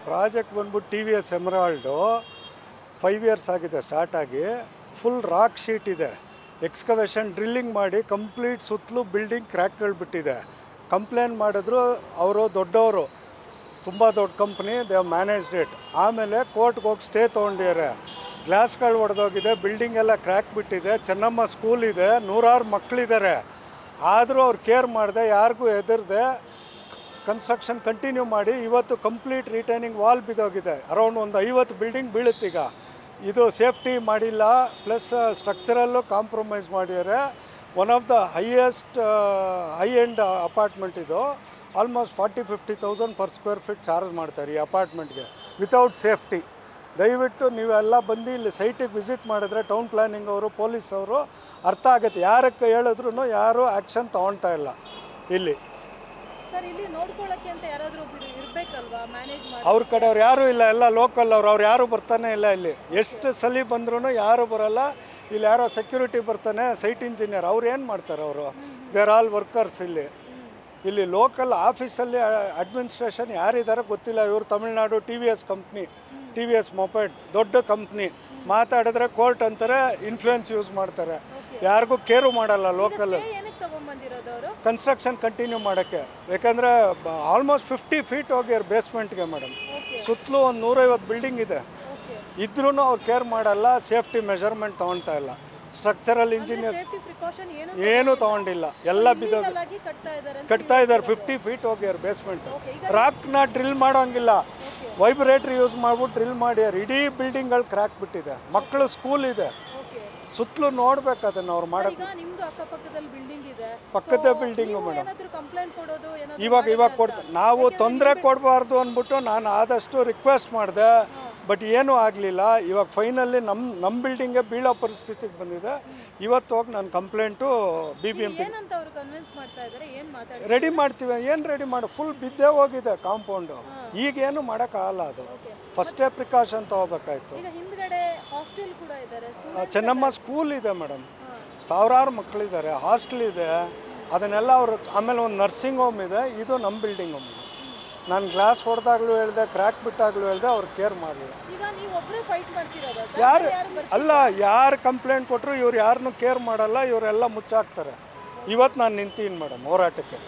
Project ಬಂದ್ಬಿಟ್ಟು TVS ಎಮರಾಲ್ಡು 5 years ಆಗಿದೆ start ಆಗಿ. ಫುಲ್ ರಾಕ್ ಶೀಟ್ ಇದೆ. ಎಕ್ಸ್ಕವೇಷನ್ ಡ್ರಿಲ್ಲಿಂಗ್ ಮಾಡಿ ಕಂಪ್ಲೀಟ್ ಸುತ್ತಲೂ ಬಿಲ್ಡಿಂಗ್ ಕ್ರ್ಯಾಕ್ಗಳು ಬಿಟ್ಟಿದೆ. ಕಂಪ್ಲೇಂಟ್ ಮಾಡಿದ್ರು, ಅವರು ದೊಡ್ಡವರು, ತುಂಬ ದೊಡ್ಡ company, they have managed it. ಆಮೇಲೆ ಕೋರ್ಟ್ಗೆ ಹೋಗಿ ಸ್ಟೇ ತೊಗೊಂಡಿದ್ದಾರೆ. ಗ್ಲಾಸ್ಗಳು ಒಡೆದೋಗಿದೆ, ಬಿಲ್ಡಿಂಗ್ ಎಲ್ಲ ಕ್ರ್ಯಾಕ್ ಬಿಟ್ಟಿದೆ. ಚೆನ್ನಮ್ಮ ಸ್ಕೂಲ್ ಇದೆ, 100 ಮಕ್ಕಳಿದ್ದಾರೆ. ಆದರೂ ಅವ್ರು ಕೇರ್ ಮಾಡಿದೆ, ಯಾರಿಗೂ ಹೆದರದೆ ಕನ್ಸ್ಟ್ರಕ್ಷನ್ ಕಂಟಿನ್ಯೂ ಮಾಡಿ ಇವತ್ತು ಕಂಪ್ಲೀಟ್ ರಿಟೈನಿಂಗ್ ವಾಲ್ ಬಿದ್ದೋಗಿದೆ. ಅರೌಂಡ್ ಒಂದು 50 ಬಿಲ್ಡಿಂಗ್ ಬೀಳುತ್ತೀಗ. ಇದು ಸೇಫ್ಟಿ ಮಾಡಿಲ್ಲ, ಪ್ಲಸ್ ಸ್ಟ್ರಕ್ಚರಲ್ಲೂ ಕಾಂಪ್ರಮೈಸ್ ಮಾಡಿದ್ದಾರೆ. One of the highest high end apartment ಇದು. Almost 40-50,000 per square feet charge ಮಾಡ್ತಾರೆ ಈ ಅಪಾರ್ಟ್ಮೆಂಟ್ಗೆ ವಿತೌಟ್ ಸೇಫ್ಟಿ. ದಯವಿಟ್ಟು ನೀವೆಲ್ಲ ಬಂದು ಇಲ್ಲಿ ಸೈಟಿಗೆ ವಿಸಿಟ್ ಮಾಡಿದ್ರೆ ಟೌನ್ ಪ್ಲ್ಯಾನಿಂಗ್ ಅವರು, ಪೊಲೀಸ್ ಅವರು ಅರ್ಥ ಆಗುತ್ತೆ. ಯಾರಕ್ಕೆ ಹೇಳಿದ್ರು ಯಾರೂ ಆ್ಯಕ್ಷನ್ ತೊಗೊಳ್ತಾ ಇಲ್ಲ ಇಲ್ಲಿ. ಸರ್, ಇಲ್ಲಿ ನೋಡ್ಕೊಳ್ಳೋಕ್ಕೆ ಅಂತ ಯಾರಾದರೂ ಇರಬೇಕಲ್ವಾ, ಮ್ಯಾನೇಜ್ ಮಾಡಿ? ಅವ್ರ ಕಡೆಯವ್ರು ಯಾರೂ ಇಲ್ಲ, ಎಲ್ಲ ಲೋಕಲ್ ಅವ್ರು ಯಾರೂ ಬರ್ತಾನೆ ಇಲ್ಲ ಇಲ್ಲಿ. ಎಷ್ಟು ಸಲ ಬಂದ್ರೂ ಯಾರೂ ಬರೋಲ್ಲ. ಇಲ್ಲಿ ಯಾರೋ ಸೆಕ್ಯೂರಿಟಿ ಬರ್ತಾನೆ, ಸೈಟ್ ಇಂಜಿನಿಯರ್, ಅವ್ರು ಏನು ಮಾಡ್ತಾರೆ? ಅವರು ದೇ ಆರ್ ಆಲ್ ವರ್ಕರ್ಸ್. ಇಲ್ಲಿ ಲೋಕಲ್ ಆಫೀಸಲ್ಲಿ ಅಡ್ಮಿನಿಸ್ಟ್ರೇಷನ್ ಯಾರಿದ್ದಾರೆ ಗೊತ್ತಿಲ್ಲ. ಇವರು Tamil Nadu TVS company, TVS moped ದೊಡ್ಡ ಕಂಪ್ನಿ. ಮಾತಾಡಿದ್ರೆ ಕೋರ್ಟ್ ಅಂತಾರೆ, ಇನ್ಫ್ಲೂಯೆನ್ಸ್ ಯೂಸ್ ಮಾಡ್ತಾರೆ, ಯಾರಿಗೂ ಕೇರು ಮಾಡಲ್ಲ. ಲೋಕಲ್ ಕನ್ಸ್ಟ್ರಕ್ಷನ್ ಕಂಟಿನ್ಯೂ ಮಾಡೋಕ್ಕೆ, ಯಾಕಂದರೆ ಆಲ್ಮೋಸ್ಟ್ 50 ಫೀಟ್ ಹೋಗ್ಯಾರ ಬೇಸ್ಮೆಂಟ್ಗೆ ಮೇಡಮ್. ಸುತ್ತಲೂ ಒಂದು 150 ಬಿಲ್ಡಿಂಗ್ ಇದೆ. ಇದ್ರೂ ಅವ್ರು ಕೇರ್ ಮಾಡಲ್ಲ, ಸೇಫ್ಟಿ ಮೆಜರ್ಮೆಂಟ್ ತೊಗೊಳ್ತಾ ಇಲ್ಲ. ಸ್ಟ್ರಕ್ಚರಲ್ ಇಂಜಿನಿಯರ್ ಏನೂ ತೊಗೊಂಡಿಲ್ಲ, ಎಲ್ಲ ಬಿದ್ದೋಗಿ ಕಟ್ತಾ ಇದ್ದಾರೆ. 50 ಫೀಟ್ ಹೋಗ್ಯಾರ ಬೇಸ್ಮೆಂಟು. ರಾಕ್ನ ಡ್ರಿಲ್ ಮಾಡೋಂಗಿಲ್ಲ, ವೈಬ್ರೇಟ್ರಿ ಯೂಸ್ ಮಾಡ್ಬಿಟ್ಟು ಡ್ರಿಲ್ ಮಾಡ್ಯಾರ. ಇಡೀ ಬಿಲ್ಡಿಂಗ್ಗಳು ಕ್ರ್ಯಾಕ್ ಬಿಟ್ಟಿದೆ. ಮಕ್ಕಳು ಸ್ಕೂಲ್ ಇದೆ, ಸುತ್ತಲೂ ನೋಡ್ಬೇಕು ಅದನ್ನು ಅವ್ರು ಮಾಡೋದು. ಪಕ್ಕದ ಬಿಲ್ಡಿಂಗು ಮೇಡಮ್. ಇವಾಗ ಕೊಡ್ತಾರೆ. ನಾವು ತೊಂದರೆ ಕೊಡಬಾರ್ದು ಅಂದ್ಬಿಟ್ಟು ನಾನು ಆದಷ್ಟು ರಿಕ್ವೆಸ್ಟ್ ಮಾಡಿದೆ, ಬಟ್ ಏನೂ ಆಗಲಿಲ್ಲ. ಇವಾಗ ಫೈನಲಿ ನಮ್ಮ ಬಿಲ್ಡಿಂಗೇ ಬೀಳೋ ಪರಿಸ್ಥಿತಿಗೆ ಬಂದಿದೆ. ಇವತ್ತು ಹೋಗಿ ನಾನು ಕಂಪ್ಲೇಂಟು BBMP ರೆಡಿ ಮಾಡ್ತೀವಿ. ಏನು ರೆಡಿ ಮಾಡಿ? ಫುಲ್ ಬಿದ್ದೇ ಹೋಗಿದೆ ಕಾಂಪೌಂಡು. ಈಗೇನು ಮಾಡೋಕ್ಕಾಗಲ್ಲ. ಅದು ಫಸ್ಟೇ ಪ್ರಿಕಾಷನ್ ತೊಗೋಬೇಕಾಯ್ತು. ಚೆನ್ನಮ್ಮ ಸ್ಕೂಲ್ ಇದೆ ಮೇಡಮ್, ಸಾವಿರಾರು ಮಕ್ಕಳಿದ್ದಾರೆ. ಹಾಸ್ಟೆಲ್ ಇದೆ, ಅದನ್ನೆಲ್ಲ ಅವರು. ಆಮೇಲೆ ಒಂದು ನರ್ಸಿಂಗ್ ಹೋಮ್ ಇದೆ. ಇದು ನಮ್ಮ ಬಿಲ್ಡಿಂಗ್ ಹೋಮ್. ನಾನು ಗ್ಲಾಸ್ ಹೊಡೆದಾಗ್ಲೂ ಹೇಳಿದೆ, ಕ್ರ್ಯಾಕ್ ಬಿಟ್ಟಾಗ್ಲೂ ಹೇಳಿದೆ, ಅವ್ರು ಕೇರ್ ಮಾಡಲಿಲ್ಲ. ಯಾರು ಕಂಪ್ಲೇಂಟ್ ಕೊಟ್ಟರು ಇವ್ರು ಯಾರನ್ನೂ ಕೇರ್ ಮಾಡಲ್ಲ, ಇವರೆಲ್ಲ ಮುಚ್ಚಾಕ್ತಾರೆ. ಇವತ್ತು ನಾನು ನಿಂತೀನಿ ಮೇಡಮ್, ಹೋರಾಟಕ್ಕೆ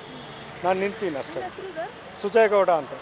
ನಾನು ನಿಂತೀನಿ ಅಷ್ಟೇ. ಸುಜಯಗೌಡ ಅಂತ.